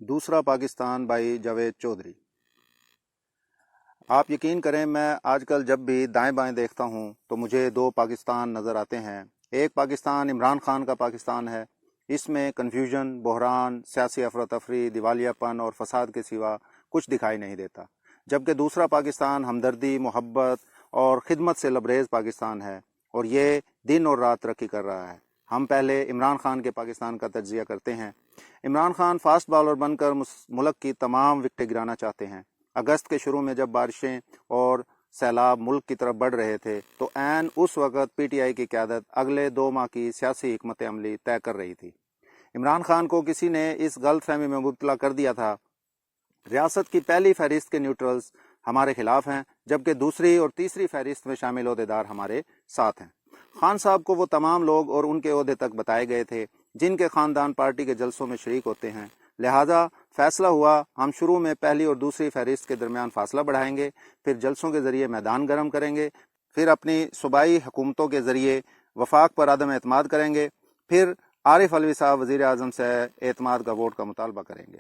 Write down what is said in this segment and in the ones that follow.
دوسرا پاکستان بائی جاوید چودھری۔ آپ یقین کریں میں آج کل جب بھی دائیں بائیں دیکھتا ہوں تو مجھے دو پاکستان نظر آتے ہیں۔ ایک پاکستان عمران خان کا پاکستان ہے، اس میں کنفیوژن، بحران، سیاسی افراتفری، دیوالیہ پن اور فساد کے سوا کچھ دکھائی نہیں دیتا، جبکہ دوسرا پاکستان ہمدردی، محبت اور خدمت سے لبریز پاکستان ہے، اور یہ دن اور رات ترقی کر رہا ہے۔ ہم پہلے عمران خان کے پاکستان کا تجزیہ کرتے ہیں۔ عمران خان فاسٹ بالر بن کر ملک کی تمام وکٹیں گرانا چاہتے ہیں۔ اگست کے شروع میں جب بارشیں اور سیلاب ملک کی طرف بڑھ رہے تھے تو عین اس وقت پی ٹی آئی کی قیادت اگلے 2 ماہ کی سیاسی حکمت عملی طے کر رہی تھی۔ عمران خان کو کسی نے اس غلط فہمی میں مبتلا کر دیا تھا، ریاست کی پہلی فہرست کے نیوٹرلز ہمارے خلاف ہیں، جبکہ دوسری اور تیسری فہرست میں شامل عہدیدار ہمارے ساتھ ہیں۔ خان صاحب کو وہ تمام لوگ اور ان کے عہدے تک بتائے گئے تھے جن کے خاندان پارٹی کے جلسوں میں شریک ہوتے ہیں، لہذا فیصلہ ہوا ہم شروع میں پہلی اور دوسری فہرست کے درمیان فاصلہ بڑھائیں گے، پھر جلسوں کے ذریعے میدان گرم کریں گے، پھر اپنی صوبائی حکومتوں کے ذریعے وفاق پر عدم اعتماد کریں گے، پھر عارف علوی صاحب وزیر اعظم سے اعتماد کا ووٹ کا مطالبہ کریں گے۔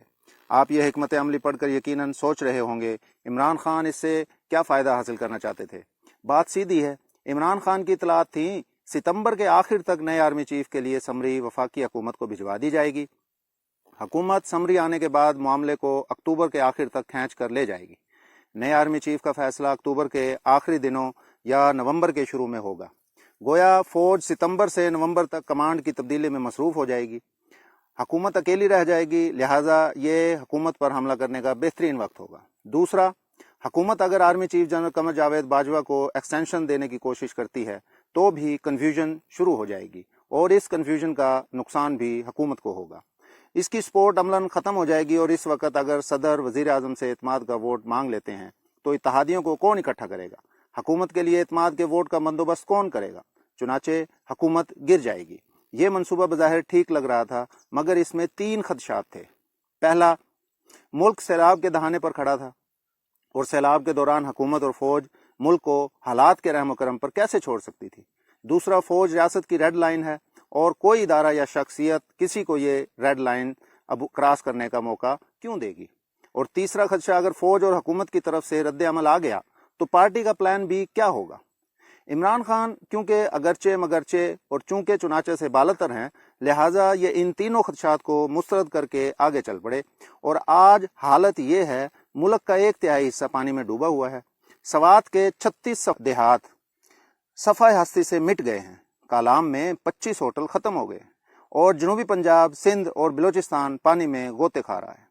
آپ یہ حکمت عملی پڑھ کر یقیناً سوچ رہے ہوں گے عمران خان اس سے کیا فائدہ حاصل کرنا چاہتے تھے۔ بات سیدھی ہے، عمران خان کی اطلاعات تھیں ستمبر کے آخر تک نئے آرمی چیف کے لیے سمری وفاقی حکومت کو بھجوا دی جائے گی۔ حکومت سمری آنے کے بعد معاملے کو اکتوبر کے آخر تک کھینچ کر لے جائے گی۔ نئے آرمی چیف کا فیصلہ اکتوبر کے آخری دنوں یا نومبر کے شروع میں ہوگا۔ گویا فوج ستمبر سے نومبر تک کمانڈ کی تبدیلی میں مصروف ہو جائے گی۔ حکومت اکیلی رہ جائے گی، لہٰذا یہ حکومت پر حملہ کرنے کا بہترین وقت ہوگا۔ دوسرا، حکومت اگر army chief general Qamar Javed Bajwa کو ایکسٹینشن دینے کی کوشش کرتی ہے تو بھی کنفیوژن شروع ہو جائے گی، اور اس کنفیوژن کا نقصان بھی حکومت کو ہوگا۔ اس کی سپورٹ عملاً ختم ہو جائے گی، اور اس وقت اگر صدر وزیر اعظم سے اعتماد کا ووٹ مانگ لیتے ہیں تو اتحادیوں کو کون اکٹھا کرے گا؟ حکومت کے لیے اعتماد کے ووٹ کا بندوبست کون کرے گا؟ چنانچہ حکومت گر جائے گی۔ یہ منصوبہ بظاہر ٹھیک لگ رہا تھا، مگر اس میں 3 خدشات تھے۔ پہلا، ملک سیلاب کے دہانے پر کھڑا تھا، اور سیلاب کے دوران حکومت اور فوج ملک کو حالات کے رحم و کرم پر کیسے چھوڑ سکتی تھی؟ دوسرا، فوج ریاست کی ریڈ لائن ہے، اور کوئی ادارہ یا شخصیت کسی کو یہ ریڈ لائن اب کراس کرنے کا موقع کیوں دے گی؟ اور تیسرا خدشہ، اگر فوج اور حکومت کی طرف سے رد عمل آ گیا تو پارٹی کا پلان بھی کیا ہوگا؟ عمران خان کیونکہ اگرچہ مگرچہ اور چونکہ چنانچہ سے بالاتر ہیں، لہٰذا یہ ان تینوں خدشات کو مسترد کر کے آگے چل پڑے، اور آج حالت یہ ہے ملک کا 1/3 حصہ پانی میں ڈوبا ہوا ہے۔ سوات کے 36 دیہات صفحہ ہستی سے مٹ گئے ہیں، کالام میں 25 ہوٹل ختم ہو گئے، اور جنوبی پنجاب، سندھ اور بلوچستان پانی میں غوطے کھا رہا ہے۔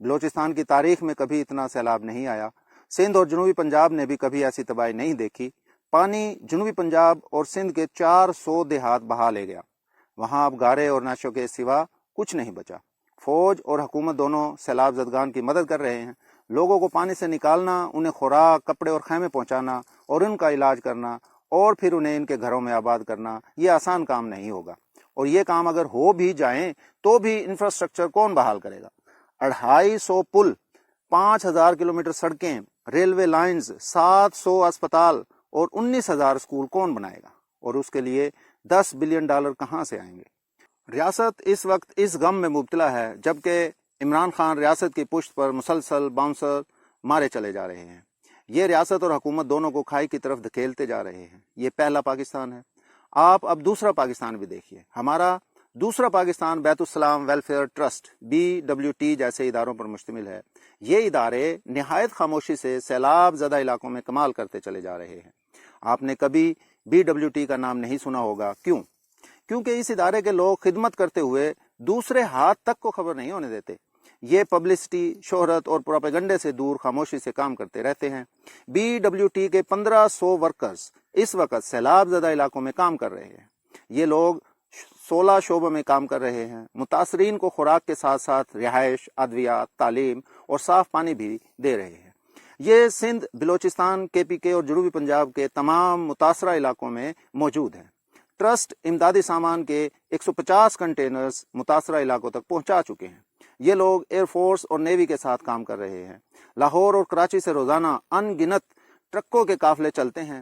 بلوچستان کی تاریخ میں کبھی اتنا سیلاب نہیں آیا، سندھ اور جنوبی پنجاب نے بھی کبھی ایسی تباہی نہیں دیکھی۔ پانی جنوبی پنجاب اور سندھ کے 400 دیہات بہا لے گیا، وہاں اب گارے اور نعشوں کے سوا کچھ نہیں بچا۔ فوج اور حکومت دونوں سیلاب زدگان کی مدد کر رہے ہیں۔ لوگوں کو پانی سے نکالنا، انہیں خوراک، کپڑے اور خیمے پہنچانا اور ان کا علاج کرنا، اور پھر انہیں ان کے گھروں میں آباد کرنا، یہ آسان کام نہیں ہوگا، اور یہ کام اگر ہو بھی جائیں تو بھی انفراسٹرکچر کون بحال کرے گا؟ 250 پل، 5000 کلومیٹر سڑکیں، ریلوے لائنز، 700 اسپتال اور 19,000 اسکول کون بنائے گا؟ اور اس کے لیے $10 بلین کہاں سے آئیں گے؟ ریاست اس وقت اس غم میں مبتلا ہے جبکہ عمران خان ریاست کی پشت پر مسلسل باؤنسر مارے چلے جا رہے ہیں۔ یہ ریاست اور حکومت دونوں کو کھائی کی طرف دھکیلتے جا رہے ہیں۔ یہ پہلا پاکستان ہے۔ آپ اب دوسرا پاکستان بھی دیکھیے۔ ہمارا دوسرا پاکستان بیت السلام ویلفیئر ٹرسٹ BWT جیسے اداروں پر مشتمل ہے۔ یہ ادارے نہایت خاموشی سے سیلاب زدہ علاقوں میں کمال کرتے چلے جا رہے ہیں۔ آپ نے کبھی BWT کا نام نہیں سنا ہوگا، کیوں؟ کیونکہ اس ادارے کے لوگ خدمت کرتے ہوئے دوسرے ہاتھ تک کو خبر نہیں ہونے دیتے۔ یہ پبلسٹی، شہرت اور پروپیگنڈے سے دور خاموشی سے کام کرتے رہتے ہیں۔ BWT کے 1500 ورکرز اس وقت سیلاب زدہ علاقوں میں کام کر رہے ہیں۔ یہ لوگ 16 شعبوں میں کام کر رہے ہیں۔ متاثرین کو خوراک کے ساتھ ساتھ رہائش، ادویات، تعلیم اور صاف پانی بھی دے رہے ہیں۔ یہ سندھ، بلوچستان، KPK اور جنوبی پنجاب کے تمام متاثرہ علاقوں میں موجود ہیں۔ ٹرسٹ امدادی سامان کے 150 کنٹینرز متاثرہ علاقوں تک پہنچا چکے ہیں۔ یہ لوگ ایئر فورس اور نیوی کے ساتھ کام کر رہے ہیں۔ لاہور اور کراچی سے روزانہ ان گنت ٹرکوں کے قافلے چلتے ہیں۔